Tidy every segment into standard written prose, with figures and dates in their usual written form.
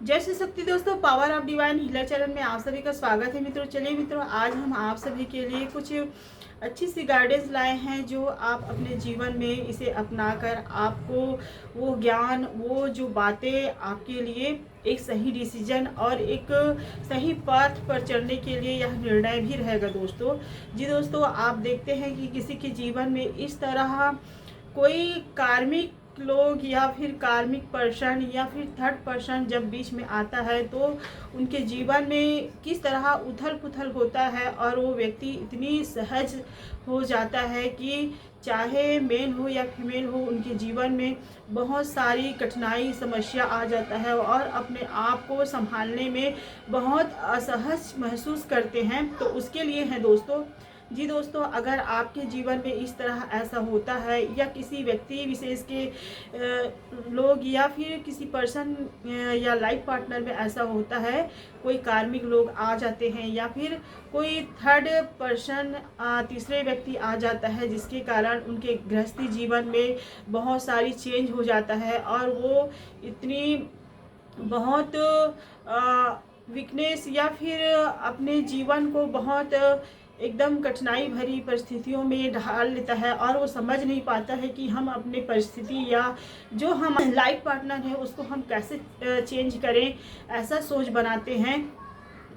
जय श्री शक्ति दोस्तों, power of divine healer channel में आप सभी का स्वागत है मित्रों। चलिए मित्रों, आज हम आप सभी के लिए कुछ अच्छी सी गाइडेंस लाए हैं जो आप अपने जीवन में इसे अपनाकर आपको वो ज्ञान, वो जो बातें आपके लिए एक सही डिसीजन और एक सही पाथ पर चलने के लिए यह निर्णय भी रहेगा दोस्तों। जी दोस्तों, आप देखते हैं कि किसी के जीवन में इस तरह कोई कार्मिक लोग या फिर कार्मिक पर्सन या फिर थर्ड पर्सन जब बीच में आता है तो उनके जीवन में किस तरह उथल पुथल होता है और वो व्यक्ति इतनी सहज हो जाता है कि चाहे मेल हो या फीमेल हो, उनके जीवन में बहुत सारी कठिनाई समस्या आ जाता है और अपने आप को संभालने में बहुत असहज महसूस करते हैं। तो उसके लिए है दोस्तों। जी दोस्तों, अगर आपके जीवन में इस तरह ऐसा होता है या किसी व्यक्ति विशेष के लोग या फिर किसी पर्सन या लाइफ पार्टनर में ऐसा होता है, कोई कार्मिक लोग आ जाते हैं या फिर कोई थर्ड पर्सन तीसरे व्यक्ति आ जाता है जिसके कारण उनके गृहस्थी जीवन में बहुत सारी चेंज हो जाता है और वो इतनी बहुत वीकनेस या फिर अपने जीवन को बहुत एकदम कठिनाई भरी परिस्थितियों में ढाल लेता है और वो समझ नहीं पाता है कि हम अपने परिस्थिति या जो हम लाइफ पार्टनर है उसको हम कैसे चेंज करें, ऐसा सोच बनाते हैं।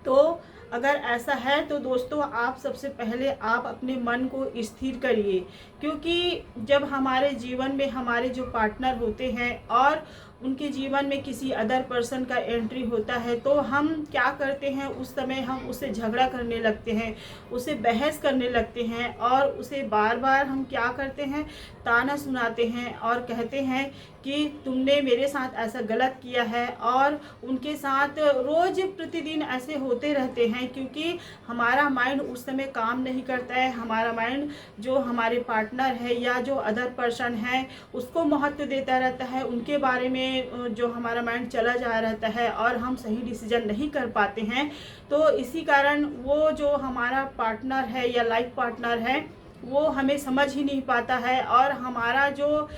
तो अगर ऐसा है तो दोस्तों, आप सबसे पहले आप अपने मन को स्थिर करिए, क्योंकि जब हमारे जीवन में हमारे जो पार्टनर होते हैं और उनके जीवन में किसी अदर पर्सन का एंट्री होता है तो हम क्या करते हैं, उस समय हम उससे झगड़ा करने लगते हैं, उसे बहस करने लगते हैं और उसे बार बार हम क्या करते हैं, ताना सुनाते हैं और कहते हैं कि तुमने मेरे साथ ऐसा गलत किया है। और उनके साथ रोज़ प्रतिदिन ऐसे होते रहते हैं क्योंकि हमारा माइंड उस समय काम नहीं करता है। हमारा माइंड जो हमारे पार्टनर है या जो अदर पर्सन है उसको महत्व देता रहता है, उनके बारे में जो हमारा माइंड चला जा रहता है और हम सही डिसीजन नहीं कर पाते हैं। तो इसी कारण वो जो हमारा पार्टनर है या लाइफ पार्टनर है वो हमें समझ ही नहीं पाता है और हमारा जो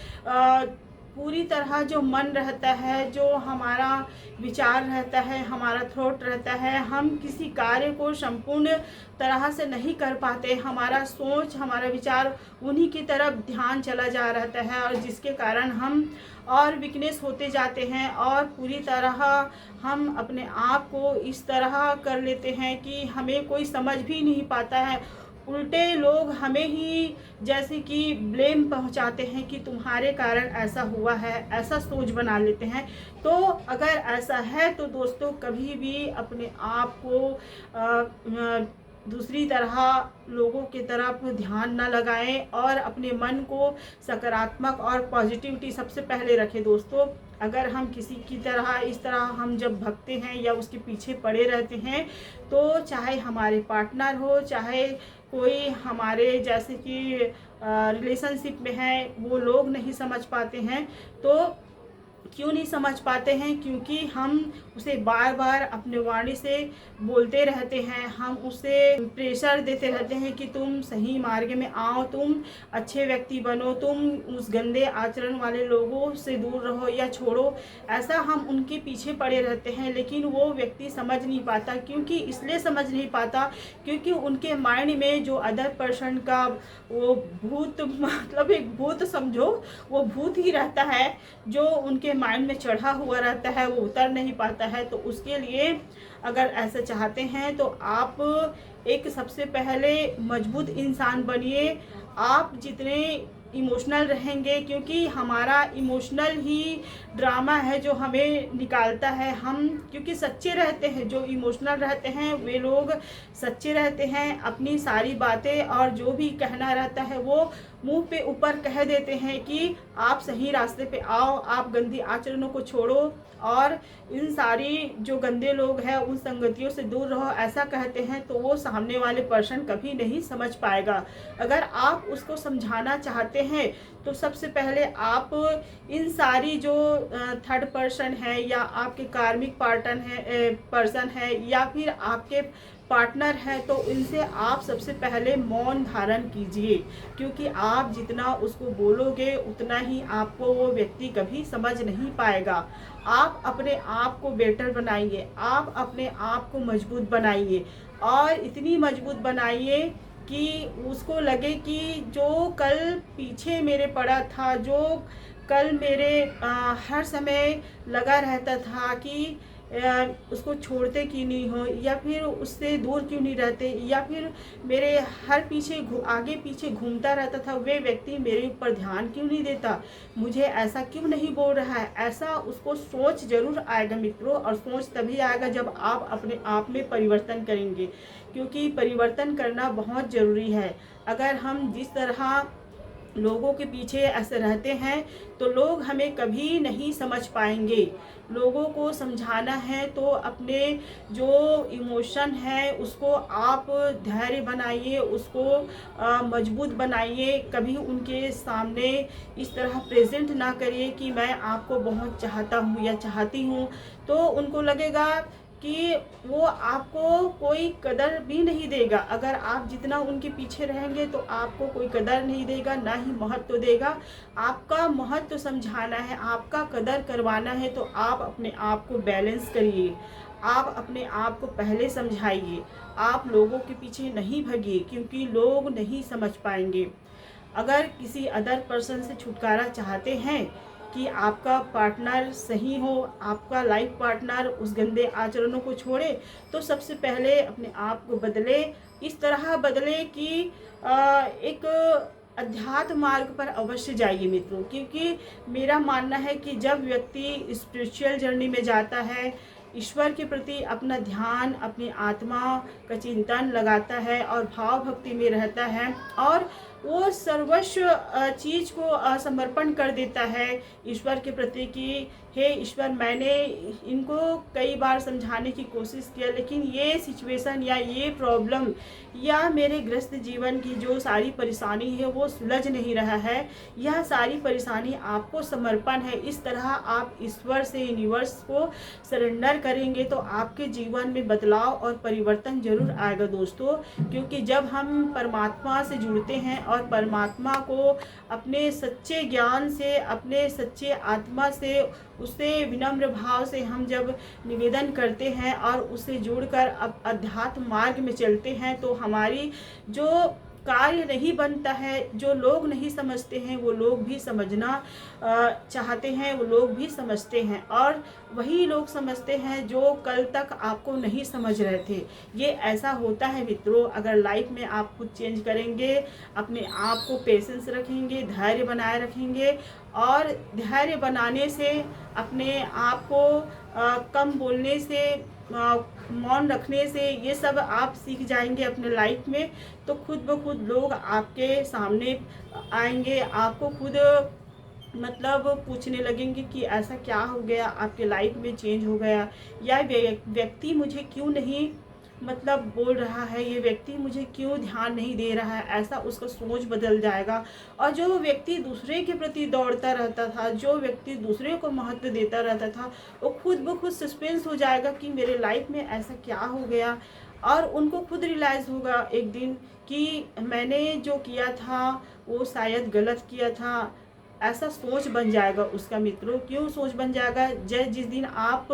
पूरी तरह जो मन रहता है, जो हमारा विचार रहता है, हमारा थॉट रहता है, हम किसी कार्य को संपूर्ण तरह से नहीं कर पाते। हमारा सोच, हमारा विचार उन्हीं की तरफ ध्यान चला जा रहता है और जिसके कारण हम और वीकनेस होते जाते हैं और पूरी तरह हम अपने आप को इस तरह कर लेते हैं कि हमें कोई समझ भी नहीं पाता है। उल्टे लोग हमें ही जैसे कि ब्लेम पहुंचाते हैं कि तुम्हारे कारण ऐसा हुआ है, ऐसा सोच बना लेते हैं। तो अगर ऐसा है तो दोस्तों, कभी भी अपने आप को दूसरी तरह लोगों की तरफ ध्यान न लगाएं और अपने मन को सकारात्मक और पॉजिटिविटी सबसे पहले रखें दोस्तों। अगर हम किसी की तरह इस तरह हम जब भगते हैं या उसके पीछे पड़े रहते हैं तो चाहे हमारे पार्टनर हो, चाहे कोई हमारे जैसे कि रिलेशनशिप में है, वो लोग नहीं समझ पाते हैं। तो क्यों नहीं समझ पाते हैं? क्योंकि हम उसे बार बार अपने वाणी से बोलते रहते हैं, हम उसे प्रेशर देते रहते हैं कि तुम सही मार्ग में आओ, तुम अच्छे व्यक्ति बनो, तुम उस गंदे आचरण वाले लोगों से दूर रहो या छोड़ो। ऐसा हम उनके पीछे पड़े रहते हैं, लेकिन वो व्यक्ति समझ नहीं पाता। क्योंकि इसलिए समझ नहीं पाता क्योंकि उनके माइंड में जो अदर पर्सन का वो भूत, मतलब एक भूत समझो, वो भूत ही रहता है जो उनके माइंड में चढ़ा हुआ रहता है, वो उतर नहीं पाता है। तो उसके लिए अगर ऐसा चाहते हैं तो आप एक सबसे पहले मजबूत इंसान बनिए। आप जितने इमोशनल रहेंगे, क्योंकि हमारा इमोशनल ही ड्रामा है जो हमें निकालता है। हम क्योंकि सच्चे रहते हैं, जो इमोशनल रहते हैं वे लोग सच्चे रहते हैं, अपनी सारी बातें और जो भी कहना रहता है वो मुंह पे ऊपर कह देते हैं कि आप सही रास्ते पे आओ, आप गंदी आचरणों को छोड़ो और इन सारी जो गंदे लोग हैं उन संगतियों से दूर रहो, ऐसा कहते हैं। तो वो सामने वाले पर्सन कभी नहीं समझ पाएगा। अगर आप उसको समझाना चाहते हैं तो सबसे पहले आप इन सारी जो थर्ड पर्सन है या आपके कार्मिक पर्सन है या फिर आपके पार्टनर है तो इनसे आप सबसे पहले मौन धारण कीजिए, क्योंकि आप जितना उसको बोलोगे उतना ही आपको वो व्यक्ति कभी समझ नहीं पाएगा। आप अपने आप को बेटर बनाइए, आप अपने आप को मजबूत बनाइए और इतनी मजबूत बनाइए कि उसको लगे कि जो कल पीछे मेरे पड़ा था, जो कल मेरे हर समय लगा रहता था कि उसको छोड़ते क्यों नहीं हो, या फिर उससे दूर क्यों नहीं रहते, या फिर मेरे हर आगे पीछे घूमता रहता था, वे व्यक्ति मेरे ऊपर ध्यान क्यों नहीं देता, मुझे ऐसा क्यों नहीं बोल रहा है। ऐसा उसको सोच जरूर आएगा मित्रों, और सोच तभी आएगा जब आप अपने आप में परिवर्तन करेंगे, क्योंकि परिवर्तन करना बहुत ज़रूरी है। अगर हम जिस तरह लोगों के पीछे ऐसे रहते हैं तो लोग हमें कभी नहीं समझ पाएंगे। लोगों को समझाना है तो अपने जो इमोशन है उसको आप धैर्य बनाइए, उसको मजबूत बनाइए। कभी उनके सामने इस तरह प्रेजेंट ना करिए कि मैं आपको बहुत चाहता हूँ या चाहती हूँ, तो उनको लगेगा कि वो आपको कोई कदर भी नहीं देगा। अगर आप जितना उनके पीछे रहेंगे तो आपको कोई कदर नहीं देगा, ना ही महत्व देगा। आपका महत्व समझाना है, आपका कदर करवाना है तो आप अपने आप को बैलेंस करिए, आप अपने आप को पहले समझाइए। आप लोगों के पीछे नहीं भागिए, क्योंकि लोग नहीं समझ पाएंगे। अगर किसी अदर पर्सन से छुटकारा चाहते हैं कि आपका पार्टनर सही हो, आपका लाइफ पार्टनर उस गंदे आचरणों को छोड़े, तो सबसे पहले अपने आप को बदले। इस तरह बदले कि एक अध्यात्म मार्ग पर अवश्य जाइए मित्रों, क्योंकि मेरा मानना है कि जब व्यक्ति स्पिरिचुअल जर्नी में जाता है, ईश्वर के प्रति अपना ध्यान, अपनी आत्मा का चिंतन लगाता है और भाव भक्ति में रहता है, और वो सर्वस्व चीज़ को समर्पण कर देता है ईश्वर के प्रति कि हे ईश्वर, मैंने इनको कई बार समझाने की कोशिश किया, लेकिन ये सिचुएशन या ये प्रॉब्लम या मेरे ग्रस्त जीवन की जो सारी परेशानी है वो सुलझ नहीं रहा है। यह सारी परेशानी आपको समर्पण है। इस तरह आप ईश्वर से, यूनिवर्स को सरेंडर करेंगे तो आपके जीवन में बदलाव और परिवर्तन जरूर आएगा दोस्तों। क्योंकि जब हम परमात्मा से जुड़ते हैं और परमात्मा को अपने सच्चे ज्ञान से, अपने सच्चे आत्मा से, उससे विनम्र भाव से हम जब निवेदन करते हैं और उससे जुड़कर अब अध्यात्म मार्ग में चलते हैं, तो हमारी जो कार्य नहीं बनता है, जो लोग नहीं समझते हैं, वो लोग भी समझना चाहते हैं, वो लोग भी समझते हैं, और वही लोग समझते हैं जो कल तक आपको नहीं समझ रहे थे। ये ऐसा होता है मित्रों। अगर लाइफ में आप खुद चेंज करेंगे, अपने आप को पेशेंस रखेंगे, धैर्य बनाए रखेंगे, और धैर्य बनाने से, अपने आप को कम बोलने से, मौन रखने से, ये सब आप सीख जाएंगे अपने लाइफ में, तो खुद ब खुद लोग आपके सामने आएंगे, आपको खुद मतलब पूछने लगेंगे कि ऐसा क्या हो गया, आपके लाइफ में चेंज हो गया, या व्यक्ति मुझे क्यों नहीं मतलब बोल रहा है, ये व्यक्ति मुझे क्यों ध्यान नहीं दे रहा है। ऐसा उसका सोच बदल जाएगा। और जो व्यक्ति दूसरे के प्रति दौड़ता रहता था, जो व्यक्ति दूसरे को महत्व देता रहता था, वो खुद ब खुद सस्पेंस हो जाएगा कि मेरे लाइफ में ऐसा क्या हो गया, और उनको खुद रियलाइज़ होगा एक दिन कि मैंने जो किया था वो शायद गलत किया था। ऐसा सोच बन जाएगा उसका मित्रों। क्यों सोच बन जाएगा? जिस दिन आप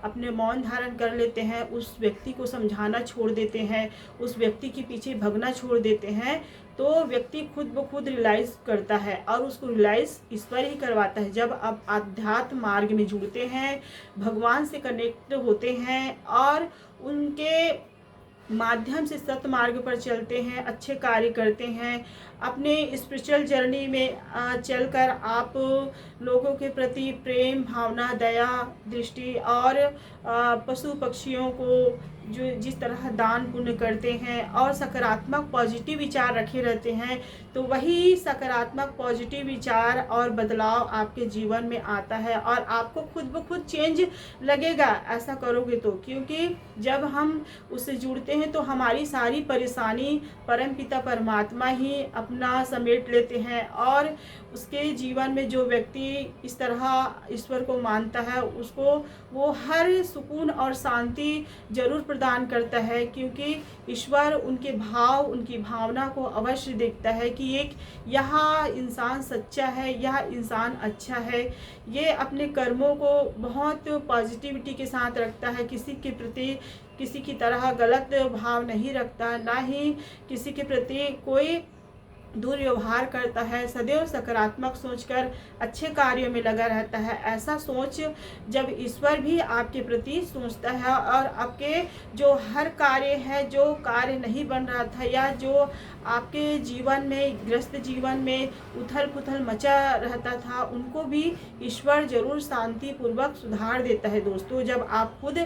अपने मौन धारण कर लेते हैं, उस व्यक्ति को समझाना छोड़ देते हैं, उस व्यक्ति के पीछे भगना छोड़ देते हैं, तो व्यक्ति खुद ब खुद रियलाइज़ करता है, और उसको रियलाइज़ ईश्वर ही करवाता है। जब आप आध्यात्म मार्ग में जुड़ते हैं, भगवान से कनेक्ट होते हैं और उनके माध्यम से सतमार्ग पर चलते हैं, अच्छे कार्य करते हैं, अपने स्पिरिचुअल जर्नी में चलकर आप लोगों के प्रति प्रेम भावना, दया दृष्टि और पशु पक्षियों को जो जिस तरह दान पुण्य करते हैं और सकारात्मक पॉजिटिव विचार रखे रहते हैं, तो वही सकारात्मक पॉजिटिव विचार और बदलाव आपके जीवन में आता है, और आपको खुद ब खुद चेंज लगेगा ऐसा करोगे तो। क्योंकि जब हम उससे जुड़ते हैं तो हमारी सारी परेशानी परमपिता परमात्मा ही अपना समेट लेते हैं, और उसके जीवन में जो व्यक्ति इस तरह ईश्वर को मानता है उसको वो हर सुकून और शांति जरूर प्रदान करता है, क्योंकि ईश्वर उनके भाव, उनकी भावना को अवश्य देखता है कि एक यह इंसान सच्चा है, यह इंसान अच्छा है, ये अपने कर्मों को बहुत पॉजिटिविटी के साथ रखता है, किसी के प्रति किसी की तरह गलत भाव नहीं रखता, ना ही किसी के प्रति कोई दुर्व्यवहार करता है, सदैव सकारात्मक सोचकर अच्छे कार्यों में लगा रहता है। ऐसा सोच जब ईश्वर भी आपके प्रति सोचता है और आपके जो हर कार्य है, जो कार्य नहीं बन रहा था या जो आपके जीवन में, ग्रस्त जीवन में उथल पुथल मचा रहता था, उनको भी ईश्वर जरूर शांति पूर्वक सुधार देता है दोस्तों, जब आप खुद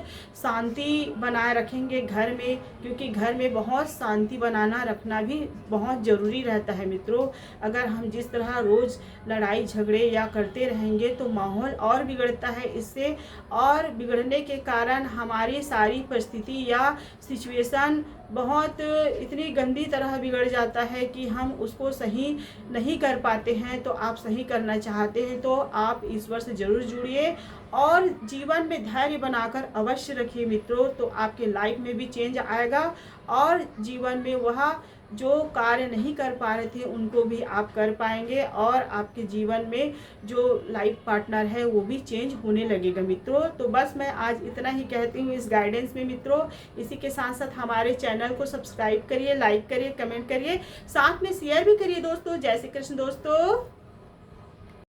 शांति बनाए रखेंगे घर में, क्योंकि घर में बहुत शांति बनाना रखना भी बहुत ज़रूरी रहता है मित्रों। अगर हम जिस तरह रोज़ लड़ाई झगड़े या करते रहेंगे तो माहौल और बिगड़ता है, इससे और बिगड़ने के कारण हमारी सारी परिस्थिति या सिचुएशन बहुत इतनी गंदी तरह बिगड़ जाता है कि हम उसको सही नहीं कर पाते हैं। तो आप सही करना चाहते हैं तो आप ईश्वर से ज़रूर जुड़िए और जीवन में धैर्य बनाकर अवश्य रखिए मित्रों, तो आपके लाइफ में भी चेंज आएगा और जीवन में वह जो कार्य नहीं कर पा रहे थे उनको भी आप कर पाएंगे, और आपके जीवन में जो लाइफ पार्टनर है वो भी चेंज होने लगेगा मित्रों। तो बस मैं आज इतना ही कहती हूँ इस गाइडेंस में मित्रों। इसी के साथ साथ हमारे चैनल को सब्सक्राइब करिए, लाइक करिए, कमेंट करिए, साथ में शेयर भी करिए दोस्तों। जय श्री कृष्ण दोस्तों।